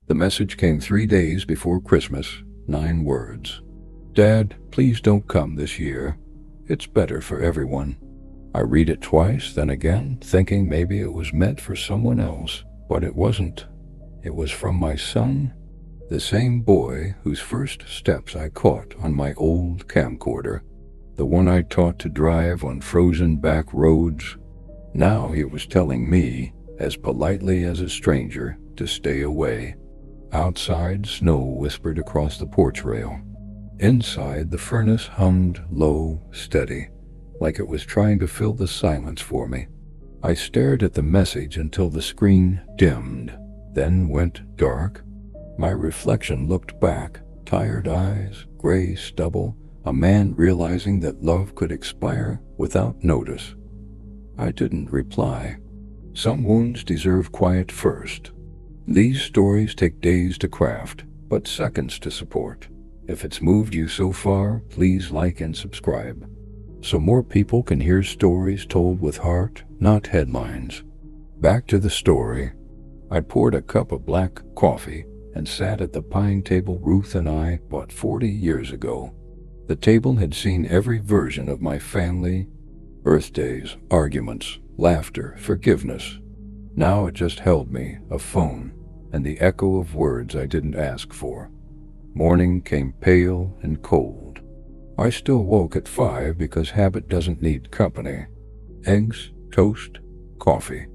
The message came 3 days before Christmas, 9 words. "Dad, please don't come this year. It's better for everyone." I read it twice, then again, thinking maybe it was meant for someone else, but it wasn't. It was from my son, the same boy whose first steps I caught on my old camcorder, the one I taught to drive on frozen back roads. Now he was telling me, as politely as a stranger, to stay away. Outside, snow whispered across the porch rail. Inside, the furnace hummed low, steady, like it was trying to fill the silence for me. I stared at the message until the screen dimmed, then went dark. My reflection looked back, tired eyes, gray stubble, a man realizing that love could expire without notice. I didn't reply. Some wounds deserve quiet first. These stories take days to craft, but seconds to support. If it's moved you so far, please like and subscribe, so more people can hear stories told with heart, not headlines. Back to the story. I poured a cup of black coffee and sat at the pine table Ruth and I bought 40 years ago. The table had seen every version of my family: birthdays, arguments, laughter, forgiveness. Now it just held me, a phone, and the echo of words I didn't ask for. Morning came pale and cold. I still woke at 5 because habit doesn't need company. Eggs, toast, coffee.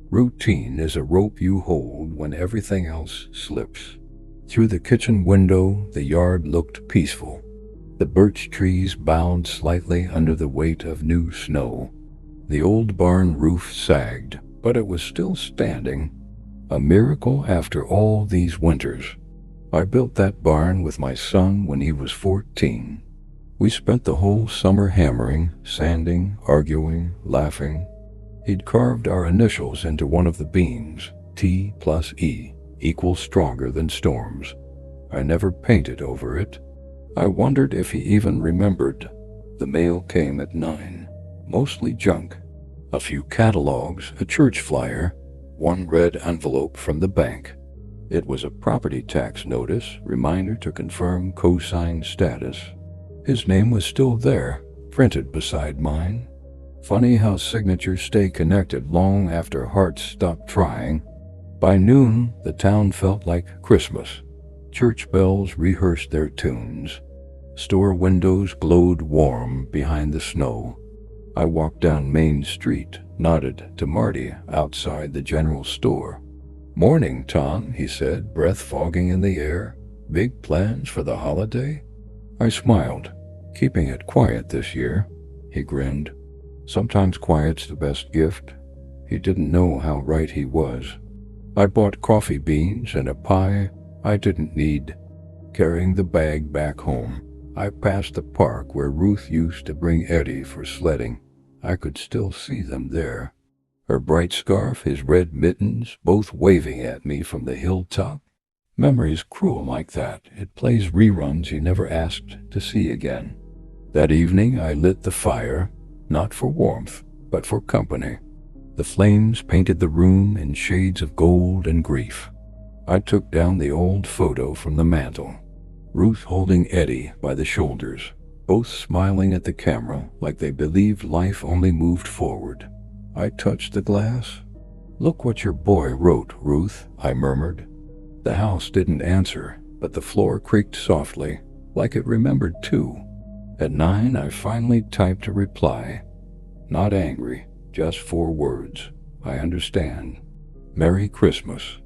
Routine is a rope you hold when everything else slips. Through the kitchen window, the yard looked peaceful. The birch trees bowed slightly under the weight of new snow. The old barn roof sagged, but it was still standing. A miracle after all these winters. I built that barn with my son when he was 14. We spent the whole summer hammering, sanding, arguing, laughing. He'd carved our initials into one of the beams. T plus E equals stronger than storms. I never painted over it. I wondered if he even remembered. The mail came at 9. Mostly junk. A few catalogs, a church flyer, one red envelope from the bank. It was a property tax notice, reminder to confirm co-sign status. His name was still there, printed beside mine. Funny how signatures stay connected long after hearts stop trying. By noon, the town felt like Christmas. Church bells rehearsed their tunes. Store windows glowed warm behind the snow. I walked down Main Street, nodded to Marty outside the general store. "Morning, Tom," he said, breath fogging in the air. "Big plans for the holiday?" I smiled. "Keeping it quiet this year." He grinned. "Sometimes quiet's the best gift." He didn't know how right he was. I bought coffee beans and a pie I didn't need. Carrying the bag back home, I passed the park where Ruth used to bring Eddie for sledding. I could still see them there. Her bright scarf, his red mittens, both waving at me from the hilltop. Memory's cruel like that. It plays reruns you never asked to see again. That evening I lit the fire, not for warmth, but for company. The flames painted the room in shades of gold and grief. I took down the old photo from the mantel. Ruth holding Eddie by the shoulders, both smiling at the camera like they believed life only moved forward. I touched the glass. "Look what your boy wrote, Ruth," I murmured. The house didn't answer, but the floor creaked softly, like it remembered too. At 9, I finally typed a reply. Not angry, just 4 words. "I understand. Merry Christmas."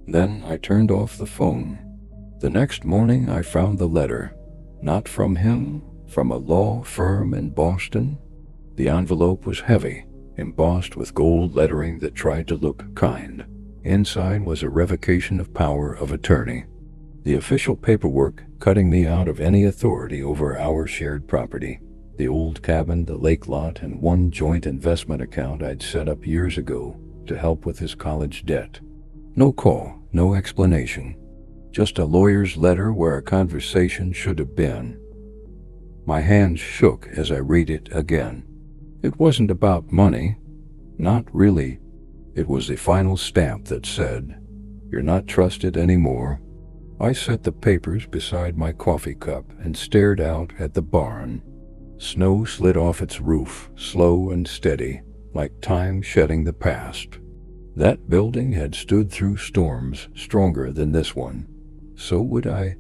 Then I turned off the phone. The next morning I found the letter. Not from him, from a law firm in Boston. The envelope was heavy, embossed with gold lettering that tried to look kind. Inside was a revocation of power of attorney. The official paperwork cutting me out of any authority over our shared property. The old cabin, the lake lot, and one joint investment account I'd set up years ago to help with his college debt. No call, no explanation. Just a lawyer's letter where a conversation should have been. My hands shook as I read it again. It wasn't about money. Not really. It was the final stamp that said, You're not trusted anymore." I set the papers beside my coffee cup and stared out at the barn. Snow slid off its roof, slow and steady, like time shedding the past. That building had stood through storms stronger than this one. So would I.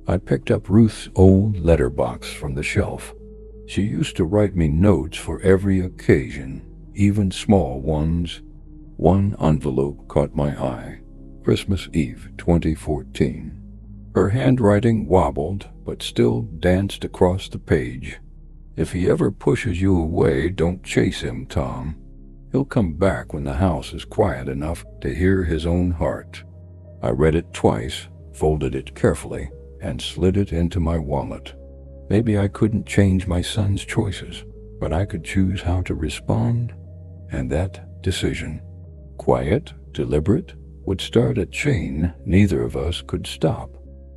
I picked up Ruth's old letterbox from the shelf. She used to write me notes for every occasion, even small ones. One envelope caught my eye. Christmas Eve, 2014. Her handwriting wobbled, but still danced across the page. "If he ever pushes you away, don't chase him, Tom. He'll come back when the house is quiet enough to hear his own heart." I read it twice, folded it carefully, and slid it into my wallet. Maybe I couldn't change my son's choices, but I could choose how to respond, and that decision, quiet, deliberate, would start a chain neither of us could stop.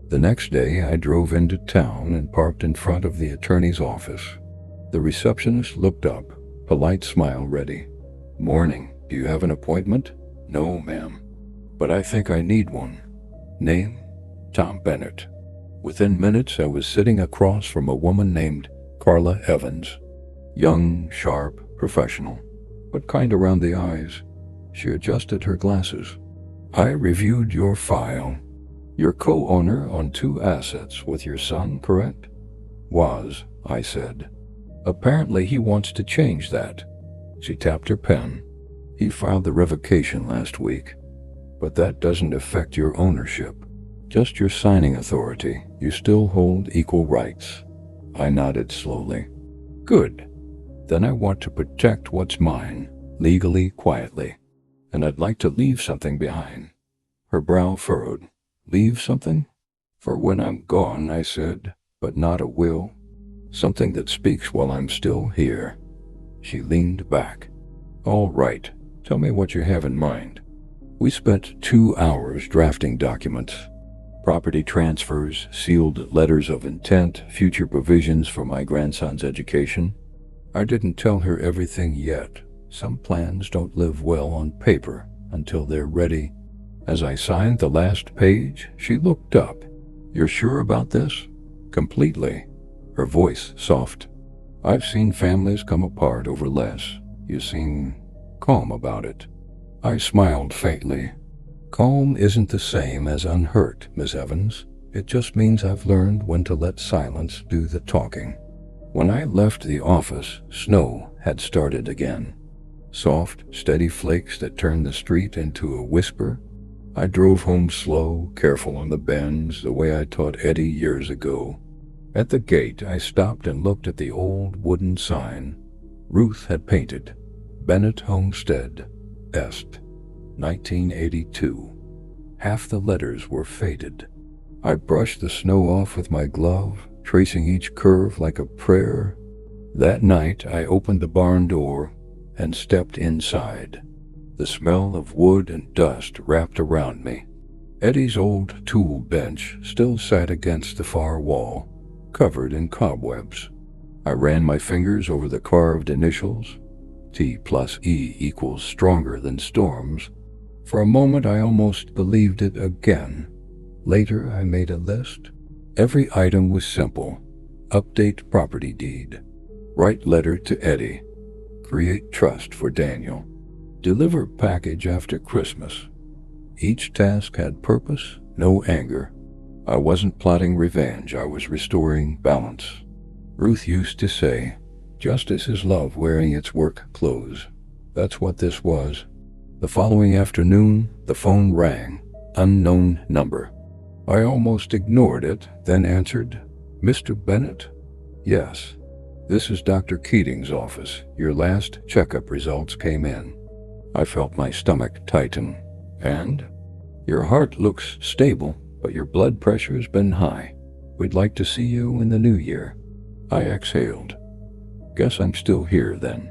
The next day, I drove into town and parked in front of the attorney's office. The receptionist looked up, polite smile ready. "Morning. Do you have an appointment?" "No, ma'am. But I think I need one." "Name?" "Tom Bennett." Within minutes, I was sitting across from a woman named Carla Evans. Young, sharp, professional, but kind around the eyes. She adjusted her glasses. "I reviewed your file. You're co-owner on 2 assets with your son, correct?" "Was," I said. "Apparently he wants to change that." She tapped her pen. "He filed the revocation last week. But that doesn't affect your ownership. Just your signing authority. You still hold equal rights." I nodded slowly. "Good. Then I want to protect what's mine, legally, quietly. And I'd like to leave something behind." Her brow furrowed. "Leave something?" "For when I'm gone," I said, "but not a will. Something that speaks while I'm still here." She leaned back. "All right. Tell me what you have in mind." We spent 2 hours drafting documents. Property transfers, sealed letters of intent, future provisions for my grandson's education. I didn't tell her everything yet. Some plans don't live well on paper until they're ready. As I signed the last page, she looked up. "You're sure about this?" "Completely." Her voice soft. "I've seen families come apart over less. You seem calm about it." I smiled faintly. "Calm isn't the same as unhurt, Miss Evans. It just means I've learned when to let silence do the talking." When I left the office, snow had started again. Soft, steady flakes that turned the street into a whisper. I drove home slow, careful on the bends, the way I taught Eddie years ago. At the gate, I stopped and looked at the old wooden sign. Ruth had painted, "Bennett Homestead, Est, 1982. Half the letters were faded. I brushed the snow off with my glove, tracing each curve like a prayer. That night, I opened the barn door and stepped inside. The smell of wood and dust wrapped around me. Eddie's old tool bench still sat against the far wall, covered in cobwebs. I ran my fingers over the carved initials. T+E = stronger than storms. For a moment, I almost believed it again. Later, I made a list. Every item was simple. Update property deed. Write letter to Eddie. Create trust for Daniel. Deliver package after Christmas. Each task had purpose, no anger. I wasn't plotting revenge, I was restoring balance. Ruth used to say, "Justice is love wearing its work clothes." That's what this was. The following afternoon, the phone rang. Unknown number. I almost ignored it, then answered, "Mr. Bennett?" "Yes. This is Dr. Keating's office. Your last checkup results came in." I felt my stomach tighten. "And?" "Your heart looks stable, but your blood pressure's been high. We'd like to see you in the new year." I exhaled. "Guess I'm still here then."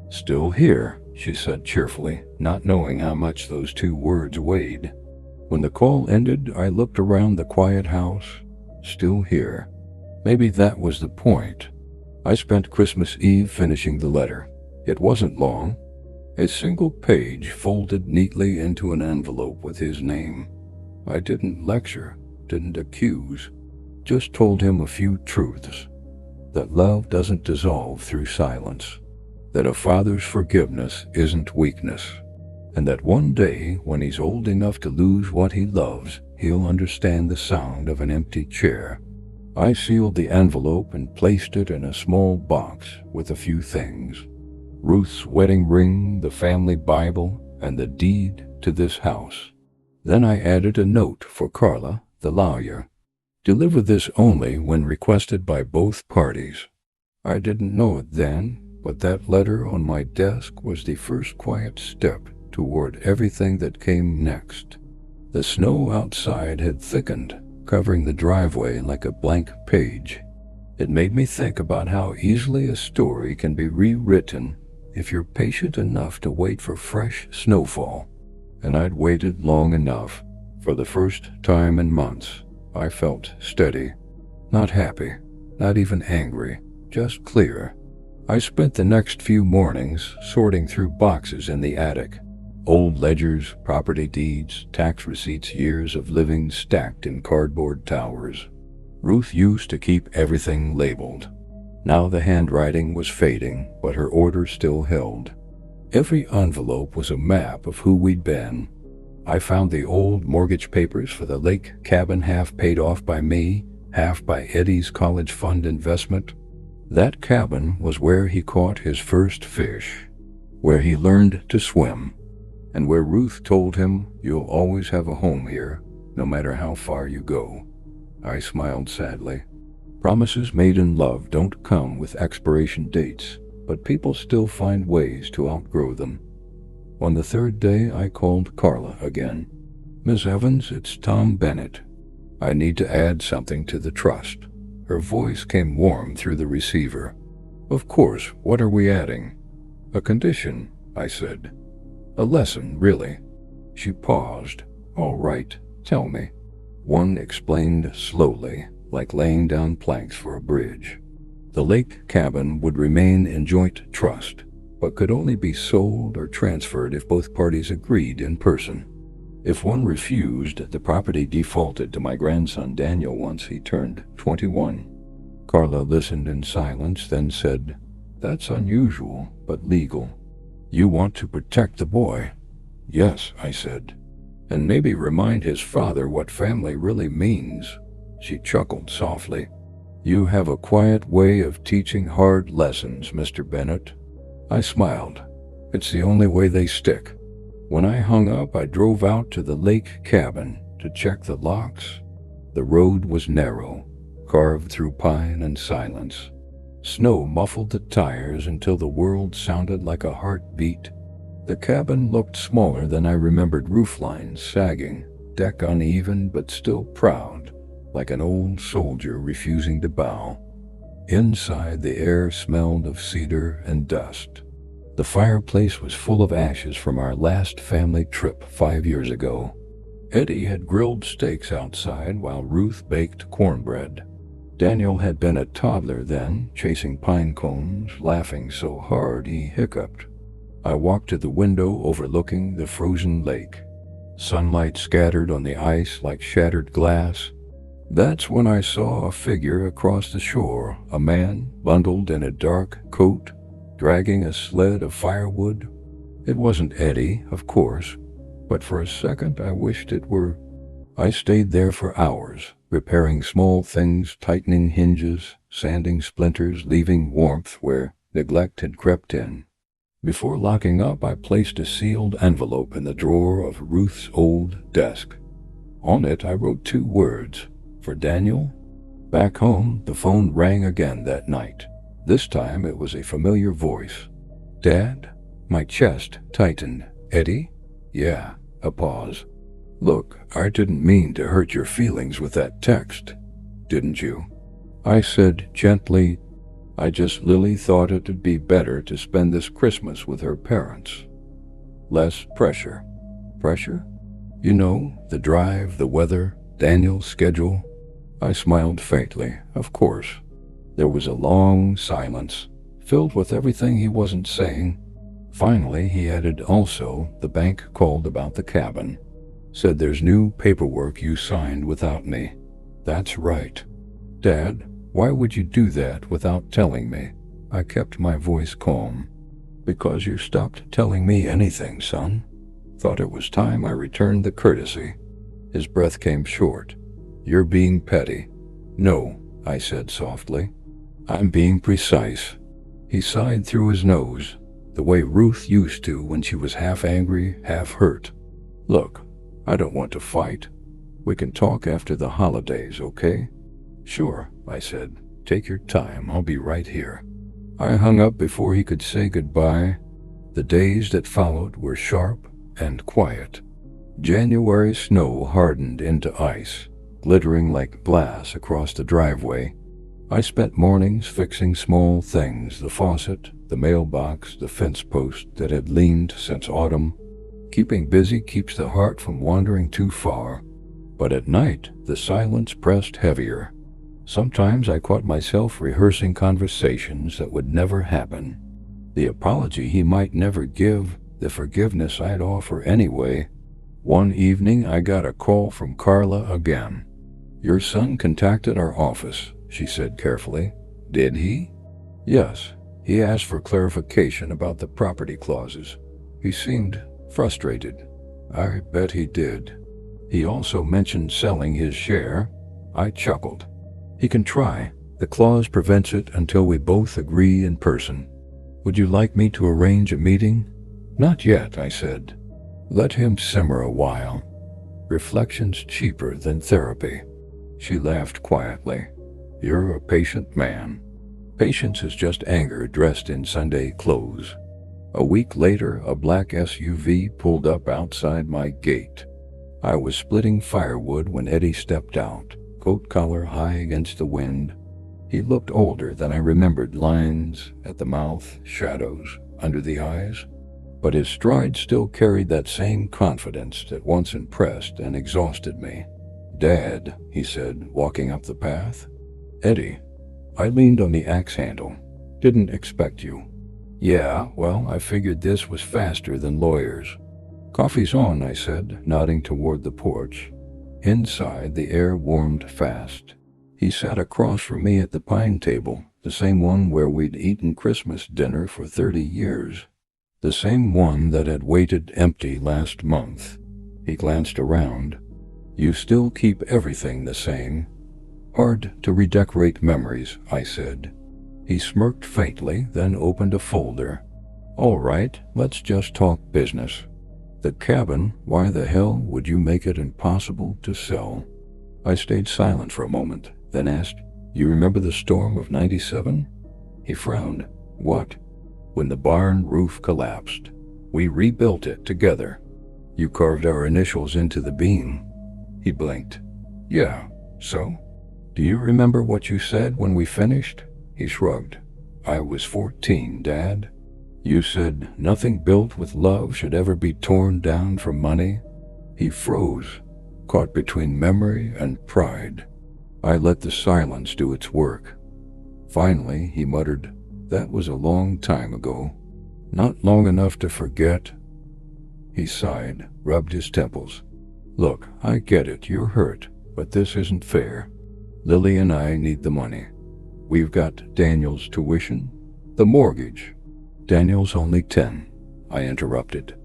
"Still here," she said cheerfully, not knowing how much those 2 words weighed. When the call ended, I looked around the quiet house. Still here. Maybe that was the point. I spent Christmas Eve finishing the letter. It wasn't long. A single page folded neatly into an envelope with his name. I didn't lecture, didn't accuse, just told him a few truths. That love doesn't dissolve through silence, that a father's forgiveness isn't weakness, and that one day, when he's old enough to lose what he loves, he'll understand the sound of an empty chair. I sealed the envelope and placed it in a small box with a few things: Ruth's wedding ring, the family Bible, and the deed to this house. Then I added a note for Carla, the lawyer. Deliver this only when requested by both parties. I didn't know it then, but that letter on my desk was the first quiet step toward everything that came next. The snow outside had thickened, covering the driveway like a blank page. It made me think about how easily a story can be rewritten if you're patient enough to wait for fresh snowfall. And I'd waited long enough. For the first time in months, I felt steady. Not happy, not even angry, just clear. I spent the next few mornings sorting through boxes in the attic. Old ledgers, property deeds, tax receipts, years of living stacked in cardboard towers. Ruth used to keep everything labeled. Now the handwriting was fading, but her order still held. Every envelope was a map of who we'd been. I found the old mortgage papers for the lake cabin, half paid off by me, half by Eddie's college fund investment. That cabin was where he caught his first fish, where he learned to swim, and where Ruth told him, "You'll always have a home here, no matter how far you go." I smiled sadly. Promises made in love don't come with expiration dates, but people still find ways to outgrow them. On the third day, I called Carla again. "Miss Evans, it's Tom Bennett. I need to add something to the trust." Her voice came warm through the receiver. "Of course, what are we adding?" "A condition," I said. "A lesson, really." She paused. "All right, tell me." One explained slowly, like laying down planks for a bridge. The lake cabin would remain in joint trust, but could only be sold or transferred if both parties agreed in person. If one refused, the property defaulted to my grandson Daniel once he turned 21. Carla listened in silence, then said, "That's unusual, but legal. You want to protect the boy?" "Yes," I said. "And maybe remind his father what family really means." She chuckled softly. "You have a quiet way of teaching hard lessons, Mr. Bennett." I smiled. "It's the only way they stick." When I hung up, I drove out to the lake cabin to check the locks. The road was narrow, carved through pine and silence. Snow muffled the tires until the world sounded like a heartbeat. The cabin looked smaller than I remembered, roof lines sagging, deck uneven but still proud, like an old soldier refusing to bow. Inside, the air smelled of cedar and dust. The fireplace was full of ashes from our last family trip 5 years ago. Eddie had grilled steaks outside while Ruth baked cornbread. Daniel had been a toddler then, chasing pine cones, laughing so hard he hiccuped. I walked to the window overlooking the frozen lake. Sunlight scattered on the ice like shattered glass. That's when I saw a figure across the shore, a man bundled in a dark coat, dragging a sled of firewood. It wasn't Eddie, of course, but for a second I wished it were. I stayed there for hours, repairing small things, tightening hinges, sanding splinters, leaving warmth where neglect had crept in. Before locking up, I placed a sealed envelope in the drawer of Ruth's old desk. On it, I wrote 2 words, "For Daniel." Back home, the phone rang again that night. This time it was a familiar voice. "Dad?" My chest tightened. "Eddie?" "Yeah." A pause. "Look, I didn't mean to hurt your feelings with that text. Didn't you?" I said gently, "I just Lily thought it'd be better to spend this Christmas with her parents. Less pressure." "Pressure?" "You know, the drive, the weather, Daniel's schedule." I smiled faintly. "Of course." There was a long silence, filled with everything he wasn't saying. Finally, he added, "Also, the bank called about the cabin." Said there's new paperwork you signed without me. That's right. Dad, why would you do that without telling me? I kept my voice calm. Because you stopped telling me anything, son. Thought it was time I returned the courtesy. His breath came short. You're being petty. No, I said softly. I'm being precise. He sighed through his nose, the way Ruth used to when she was half angry, half hurt. Look, I don't want to fight. We can talk after the holidays, okay? Sure, I said. Take your time, I'll be right here. I hung up before he could say goodbye. The days that followed were sharp and quiet. January snow hardened into ice, glittering like glass across the driveway. I spent mornings fixing small things, the faucet, the mailbox, the fence post that had leaned since autumn. Keeping busy keeps the heart from wandering too far. But at night, the silence pressed heavier. Sometimes I caught myself rehearsing conversations that would never happen. The apology he might never give, the forgiveness I'd offer anyway. One evening I got a call from Carla again. Your son contacted our office, she said carefully. Did he? Yes. He asked for clarification about the property clauses. He seemed frustrated. I bet he did. He also mentioned selling his share. I chuckled. He can try. The clause prevents it until we both agree in person. Would you like me to arrange a meeting? Not yet, I said. Let him simmer a while. Reflection's cheaper than therapy. She laughed quietly. You're a patient man. Patience is just anger dressed in Sunday clothes. A week later, a black SUV pulled up outside my gate. I was splitting firewood when Eddie stepped out, coat collar high against the wind. He looked older than I remembered, lines at the mouth, shadows under the eyes. But his stride still carried that same confidence that once impressed and exhausted me. Dad, he said, walking up the path. Eddie. I leaned on the axe handle. Didn't expect you. Yeah, well, I figured this was faster than lawyers. Coffee's on, I said, nodding toward the porch. Inside, the air warmed fast. He sat across from me at the pine table, the same one where we'd eaten Christmas dinner for 30 years. The same one that had waited empty last month. He glanced around. You still keep everything the same. Hard to redecorate memories, I said. He smirked faintly, then opened a folder. All right, let's just talk business. The cabin, why the hell would you make it impossible to sell? I stayed silent for a moment, then asked, You remember the storm of '97? He frowned. What? When the barn roof collapsed. We rebuilt it together. You carved our initials into the beam. He blinked. Yeah, so? Do you remember what you said when we finished? He shrugged. I was 14, Dad. You said nothing built with love should ever be torn down for money. He froze, caught between memory and pride. I let the silence do its work. Finally, he muttered, That was a long time ago. Not long enough to forget. He sighed, rubbed his temples. Look, I get it, you're hurt, but this isn't fair. Lily and I need the money. We've got Daniel's tuition, the mortgage. Daniel's only 10, I interrupted.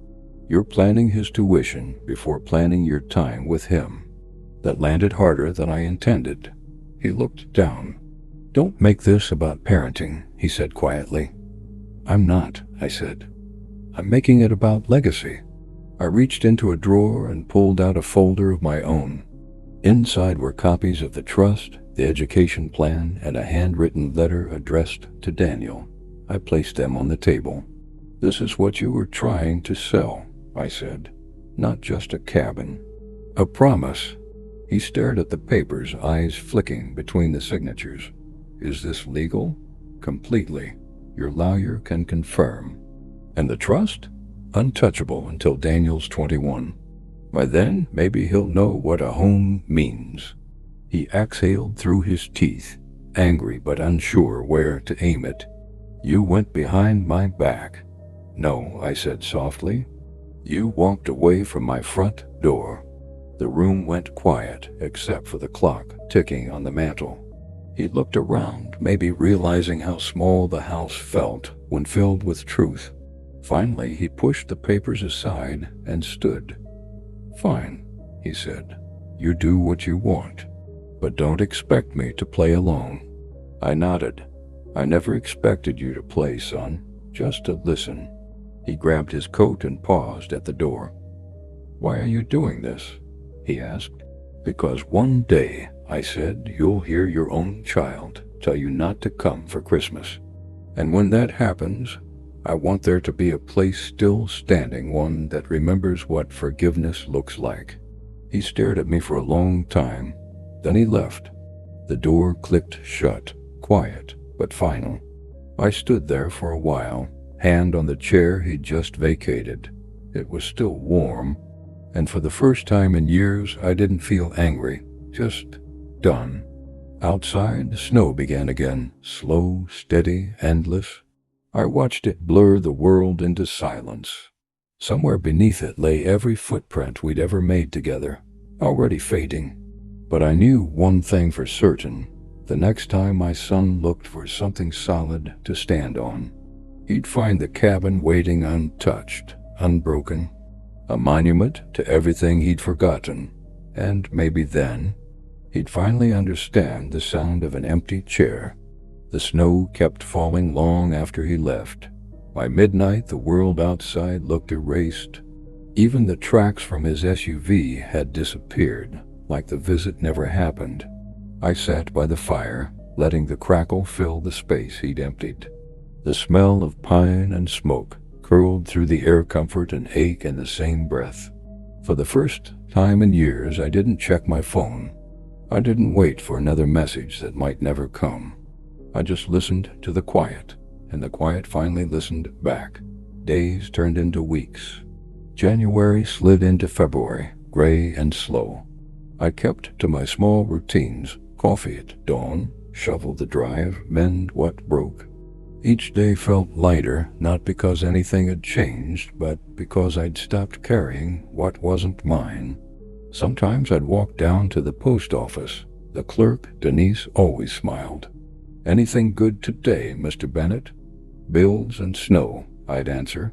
You're planning his tuition before planning your time with him. That landed harder than I intended. He looked down. Don't make this about parenting, he said quietly. I'm not, I said. I'm making it about legacy. I reached into a drawer and pulled out a folder of my own. Inside were copies of the trust, the education plan, and a handwritten letter addressed to Daniel. I placed them on the table. This is what you were trying to sell, I said. Not just a cabin. A promise. He stared at the papers, eyes flicking between the signatures. Is this legal? Completely. Your lawyer can confirm. And the trust? Untouchable until Daniel's 21. By then, maybe he'll know what a home means. He exhaled through his teeth, angry but unsure where to aim it. You went behind my back. No, I said softly. You walked away from my front door. The room went quiet except for the clock ticking on the mantel. He looked around, maybe realizing how small the house felt when filled with truth. Finally, he pushed the papers aside and stood. "Fine," he said. "You do what you want, but don't expect me to play along." I nodded. "I never expected you to play, son, just to listen." He grabbed his coat and paused at the door. "Why are you doing this?" he asked. "Because one day," I said, "you'll hear your own child tell you not to come for Christmas. And when that happens, I want there to be a place still standing, one that remembers what forgiveness looks like." He stared at me for a long time. Then he left. The door clicked shut, quiet but final. I stood there for a while, hand on the chair he'd just vacated. It was still warm, and for the first time in years I didn't feel angry, just done. Outside, the snow began again, slow, steady, endless. I watched it blur the world into silence. Somewhere beneath it lay every footprint we'd ever made together, already fading. But I knew one thing for certain. The next time my son looked for something solid to stand on, he'd find the cabin waiting untouched, unbroken, a monument to everything he'd forgotten. And maybe then, he'd finally understand the sound of an empty chair. The snow kept falling long after he left. By midnight, the world outside looked erased. Even the tracks from his SUV had disappeared, like the visit never happened. I sat by the fire, letting the crackle fill the space he'd emptied. The smell of pine and smoke curled through the air, comfort and ache in the same breath. For the first time in years, I didn't check my phone. I didn't wait for another message that might never come. I just listened to the quiet, and the quiet finally listened back. Days turned into weeks. January slid into February, gray and slow. I kept to my small routines: coffee at dawn, shovel the drive, mend what broke. Each day felt lighter, not because anything had changed, but because I'd stopped carrying what wasn't mine. Sometimes I'd walk down to the post office. The clerk, Denise, always smiled. "Anything good today, Mr. Bennett?" "Bills and snow," I'd answer.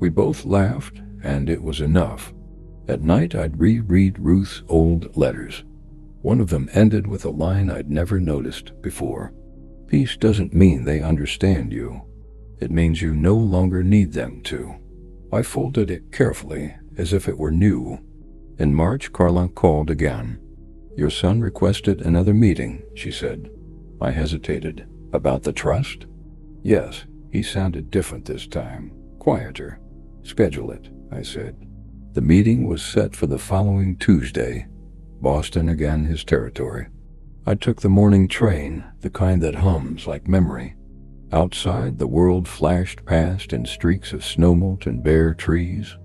We both laughed, and it was enough. At night, I'd reread Ruth's old letters. One of them ended with a line I'd never noticed before. "Peace doesn't mean they understand you. It means you no longer need them to." I folded it carefully, as if it were new. In March, Carla called again. "Your son requested another meeting," she said. I hesitated. "About the trust?" "Yes." He sounded different this time, quieter. "Schedule it," I said. The meeting was set for the following Tuesday. Boston again, his territory. I took the morning train, the kind that hums like memory. Outside, the world flashed past in streaks of snowmelt and bare trees.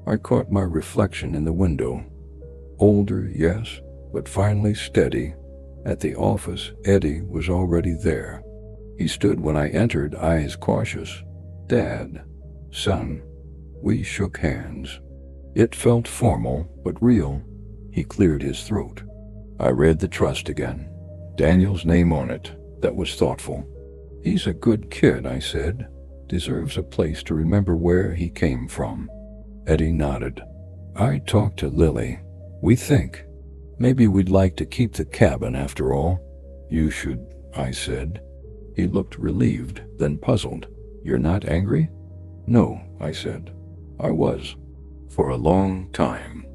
I caught my reflection in the window. Older, yes, but finally steady. At the office, Eddie was already there. He stood when I entered, eyes cautious. "Dad, son." We shook hands. It felt formal, but real. He cleared his throat. I read the trust again. Daniel's name on it. That was thoughtful. "He's a good kid," I said. "Deserves a place to remember where he came from." Eddie nodded. "I talked to Lily. We think maybe we'd like to keep the cabin after all." "You should," I said. He looked relieved, then puzzled. "You're not angry?" "No," I said. "I was. For a long time.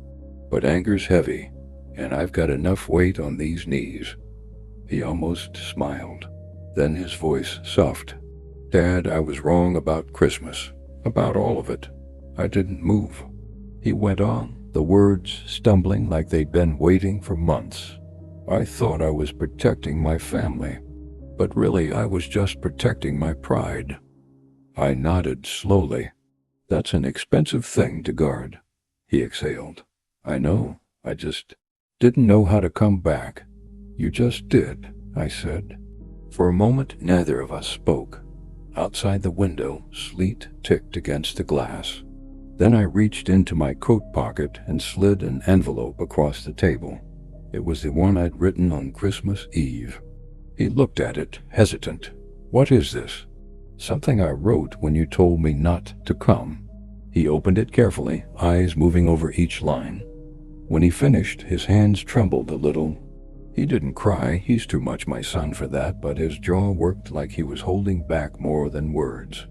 But anger's heavy, and I've got enough weight on these knees." He almost smiled. Then his voice soft. "Dad, I was wrong about Christmas. About all of it. I didn't move." He went on, the words stumbling like they'd been waiting for months. "I thought I was protecting my family, but really I was just protecting my pride." I nodded slowly. "That's an expensive thing to guard," he exhaled. "I know. I just didn't know how to come back." "You just did," I said. For a moment, neither of us spoke. Outside the window, sleet ticked against the glass. Then I reached into my coat pocket and slid an envelope across the table. It was the one I'd written on Christmas Eve. He looked at it, hesitant. "What is this?" "Something I wrote when you told me not to come." He opened it carefully, eyes moving over each line. When he finished, his hands trembled a little. He didn't cry, he's too much my son for that, but his jaw worked like he was holding back more than words.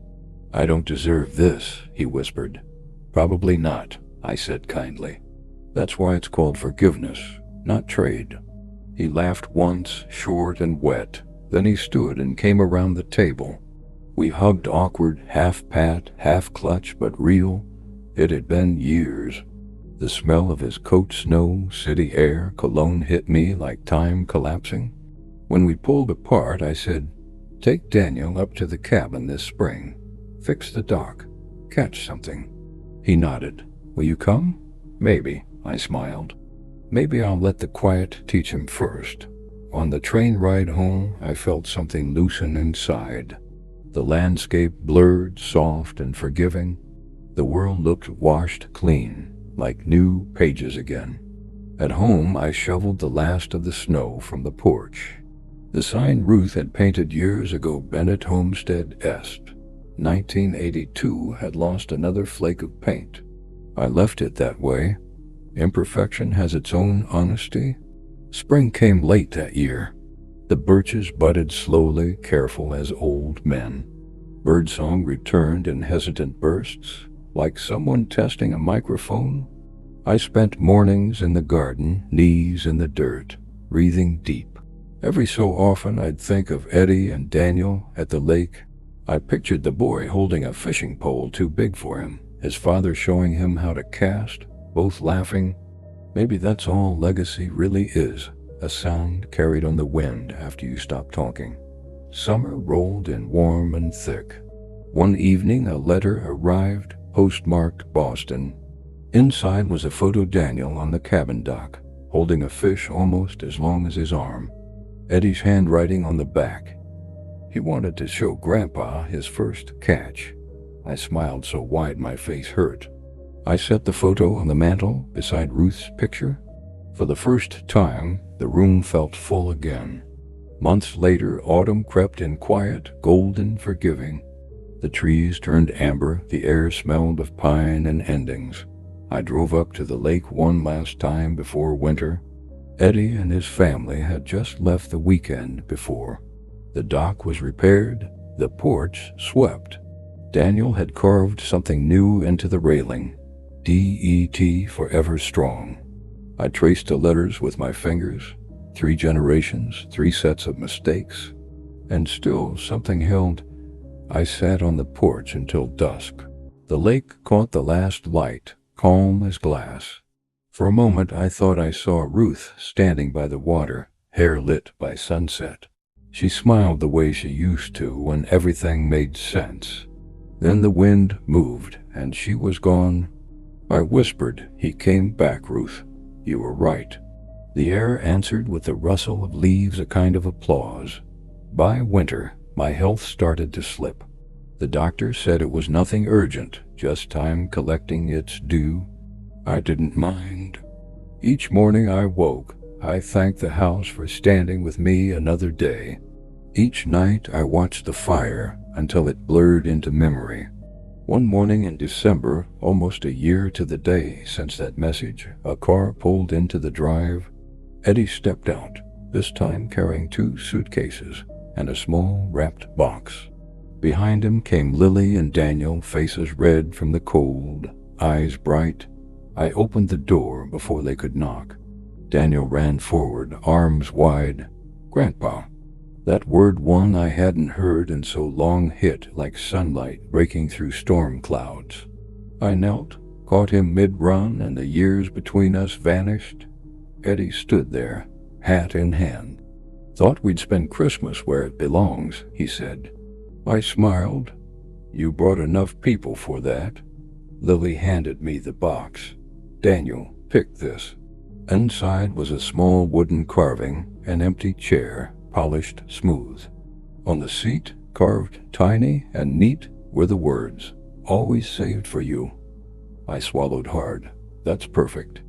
"I don't deserve this," he whispered. "Probably not," I said kindly. "That's why it's called forgiveness, not trade." He laughed once, short and wet. Then he stood and came around the table. We hugged, awkward, half pat, half clutch, but real. It had been years. The smell of his coat, snow, city air, cologne hit me like time collapsing. When we pulled apart, I said, "Take Daniel up to the cabin this spring. Fix the dock. Catch something." He nodded. "Will you come?" "Maybe," I smiled. "Maybe I'll let the quiet teach him first." On the train ride home, I felt something loosen inside. The landscape blurred, soft and forgiving. The world looked washed clean, like new pages again. At home, I shoveled the last of the snow from the porch. The sign Ruth had painted years ago, Bennett Homestead Est. 1982 had lost another flake of paint. I left it that way. Imperfection has its own honesty. Spring came late that year. The birches budded slowly, careful as old men. Birdsong returned in hesitant bursts, like someone testing a microphone. I spent mornings in the garden, knees in the dirt, breathing deep. Every so often I'd think of Eddie and Daniel at the lake. I pictured the boy holding a fishing pole too big for him, his father showing him how to cast, both laughing. Maybe that's all legacy really is, a sound carried on the wind after you stop talking. Summer rolled in warm and thick. One evening a letter arrived, postmarked Boston. Inside was a photo of Daniel on the cabin dock, holding a fish almost as long as his arm. Eddie's handwriting on the back. He wanted to show Grandpa his first catch. I smiled so wide my face hurt. I set the photo on the mantel beside Ruth's picture. For the first time, the room felt full again. Months later, autumn crept in quiet, golden, forgiving. The trees turned amber, the air smelled of pine and endings. I drove up to the lake one last time before winter. Eddie and his family had just left the weekend before. The dock was repaired, the porch swept. Daniel had carved something new into the railing. D.E.T. Forever Strong. I traced the letters with my fingers. 3 generations, 3 sets of mistakes. And still something held. I sat on the porch until dusk. The lake caught the last light, calm as glass. For a moment I thought I saw Ruth standing by the water, hair lit by sunset. She smiled the way she used to when everything made sense. Then the wind moved, and she was gone. I whispered, "He came back, Ruth. You were right." The air answered with the rustle of leaves, a kind of applause. By winter, my health started to slip. The doctor said it was nothing urgent, just time collecting its due. I didn't mind. Each morning I woke, I thanked the house for standing with me another day. Each night I watched the fire until it blurred into memory. One morning in December, almost a year to the day since that message, a car pulled into the drive. Eddie stepped out, this time carrying 2 suitcases and a small wrapped box. Behind him came Lily and Daniel, faces red from the cold, eyes bright. I opened the door before they could knock. Daniel ran forward, arms wide. "Grandpa." That word, one I hadn't heard in so long, hit like sunlight breaking through storm clouds. I knelt, caught him mid-run, and the years between us vanished. Eddie stood there, hat in hand. "Thought we'd spend Christmas where it belongs," he said. I smiled. "You brought enough people for that." Lily handed me the box. "Daniel, pick this." Inside was a small wooden carving, an empty chair, polished smooth. On the seat, carved tiny and neat, were the words, "Always saved for you." I swallowed hard. That's perfect.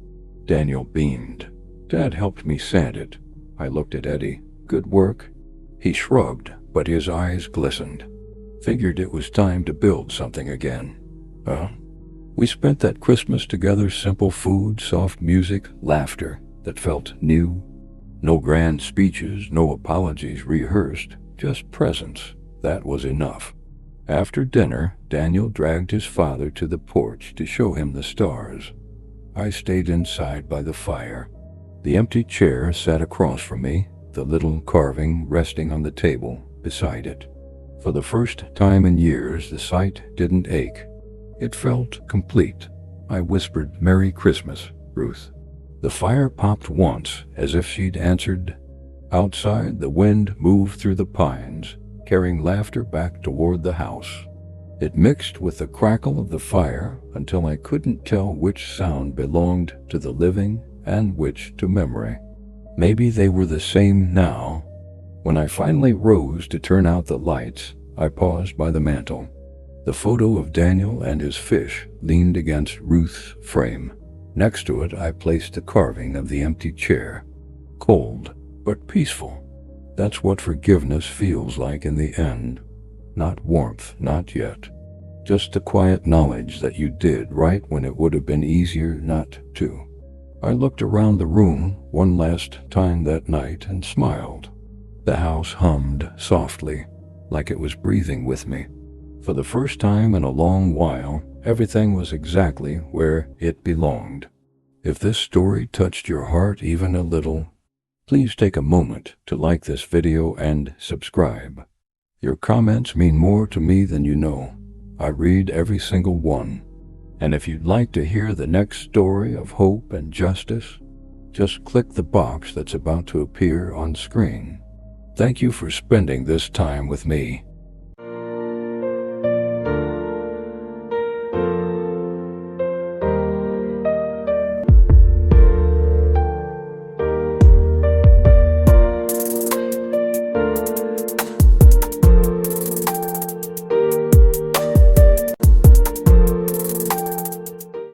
Daniel beamed. Dad helped me sand it. I looked at Eddie. Good work. He shrugged, but his eyes glistened. Figured it was time to build something again. We spent that Christmas together, simple food, soft music, laughter that felt new. No grand speeches, no apologies rehearsed, just presence. That was enough. After dinner, Daniel dragged his father to the porch to show him the stars. I stayed inside by the fire. The empty chair sat across from me, the little carving resting on the table beside it. For the first time in years, the sight didn't ache. It felt complete. I whispered, "Merry Christmas, Ruth." The fire popped once, as if she'd answered. Outside, the wind moved through the pines, carrying laughter back toward the house. It mixed with the crackle of the fire until I couldn't tell which sound belonged to the living and which to memory. Maybe they were the same now. When I finally rose to turn out the lights, I paused by the mantel. The photo of Daniel and his fish leaned against Ruth's frame. Next to it, I placed the carving of the empty chair. Cold, but peaceful. That's what forgiveness feels like in the end. Not warmth, not yet. Just the quiet knowledge that you did right when it would have been easier not to. I looked around the room one last time that night and smiled. The house hummed softly, like it was breathing with me. For the first time in a long while, everything was exactly where it belonged. If this story touched your heart even a little, please take a moment to like this video and subscribe. Your comments mean more to me than you know. I read every single one. And if you'd like to hear the next story of hope and justice, just click the box that's about to appear on screen. Thank you for spending this time with me.